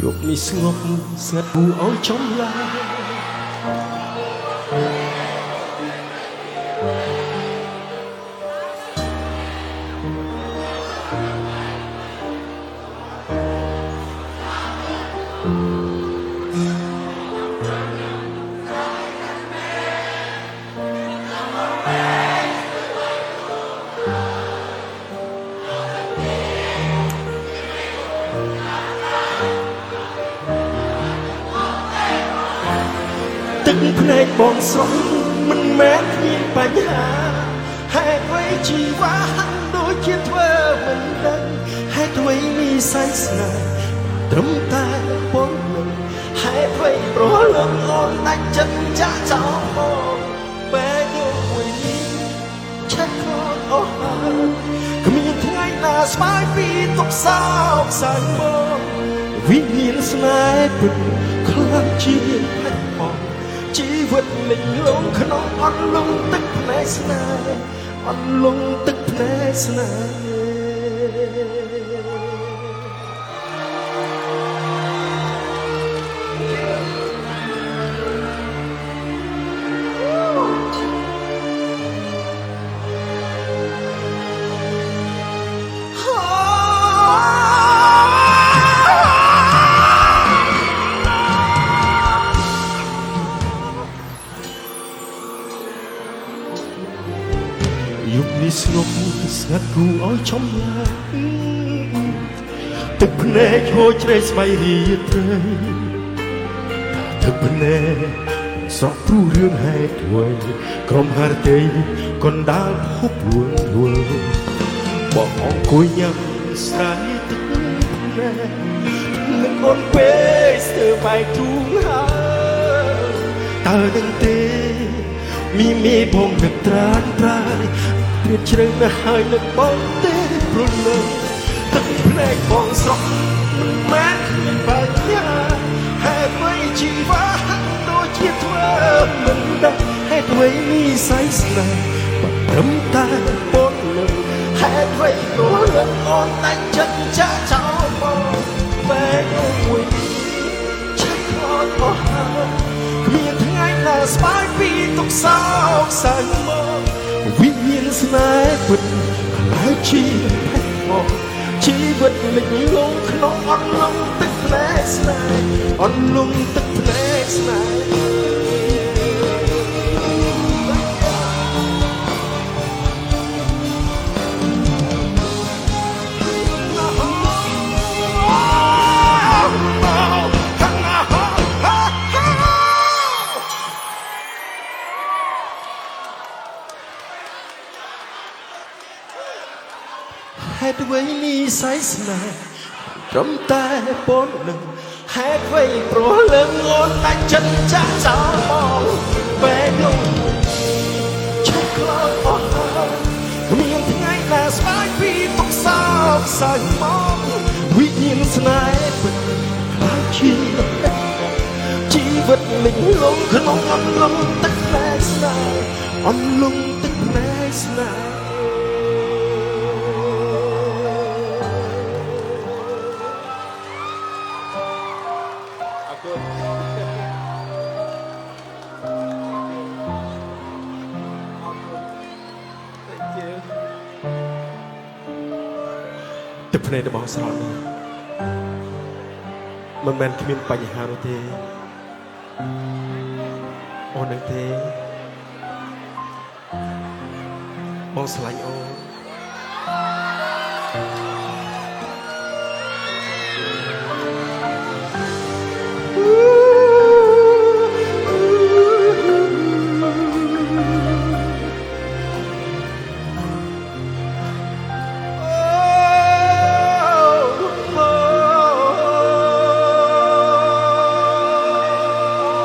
យកនេះស្ងប់ស្ងាត់គួរឲ្យចំឡាយទឹកភ្នែកបងស្រុកមិនមែនមានបញ្ហាហេតុអ្វីជីវ៉ាហាន់ដូចជាធ្វើមិនដឹងហេតុអ្វីមានស័យស្នេហ៍ត្រឹមតែបងនឹងហេតុអ្វីប្រលឹងអូនដាច់ចិត្តចាក់ចោលមកពេលយកមួយនេះឆេះខូចអស់ហើយគ្មានថ្ងៃណាស្បាយពីទុកសោកសៅមកវិញ្ញាណស្នេហ៍ពិតខ្លាំងជាផ្នែកបងជីវិតលិចលង់ក្នុងអន្លង់ទឹកភ្នែកស្នេហ៍អន្លង់ទឹកភ្នែកស្នេហ៍យុគនេះស្ងប់ស្ងាត់គួរឲ្យចំឡាយទឹកភ្នែកហូរជ្រៅស្បៃរីត្រីទឹកភ្នែកស្រក់ព្រោះរឿងហេតុអ្វីក្រុមហារតីកណ្ដាលភពលួងលួលបងអង្គុយញ៉ាំស្រាយទឹកភ្នែកនឹងអូនពេលស្ទើរបែកទូងហើយតើនឹងទេមីបងនឹកត្រានត្រាយព្រាបជ្រៅណាស់ហើយនឹកបងទេព្រលឹងទឹកភ្នែកបងស្រក់មិនមែនគ្មានបញ្ហាហេតុអ្វីជីវ៉ាដូចជាធ្វើមិនដឹងហេតុអ្វីមានស័យស្នេហ៍ត្រឹមតែបងនឹកហេតុអ្វីព្រលឹងអូនតែចិត្តចាក់ចោលមកពេលមួយឆេះខូចអស់ហើយគ្មានថ្ងៃណាស្បាយពីទុកសោកសៅមកវិញ្ញាណស្នេហ៍ពិតខ្លាំងជាផ្នែកមកជីវិតលិចលង់ក្នុងអន្លង់ទឹកភ្នែកស្នេហ៍អន្លង់ទឹកភ្នែកស្នេហ៍ហេតុអ្វីមានស័យស្នេហ៍ត្រឹមតែបងនឹងហេតុអ្វីព្រោះលើអូនតែចិត្តចាក់ចោលមកពេលនោះឆេះខ្លោចអស់ហើយគ្មានថ្ងៃណាស្បាយពីទុកសោកសៅមកវិញ្ញាណស្នេហ៍ពិតខ្លាំងជាជីវិតលិចលង់ក្នុងអន្លង់ទឹកភ្នែកស្នេហ៍អន្លង់ទឹកភ្នែកស្នេហ៍ទឹកភ្នែករបស់ស្រស់នេះមិនមែនគ្មានបញ្ហានោះទេអូននឹងទេបងស្រឡាញ់អូន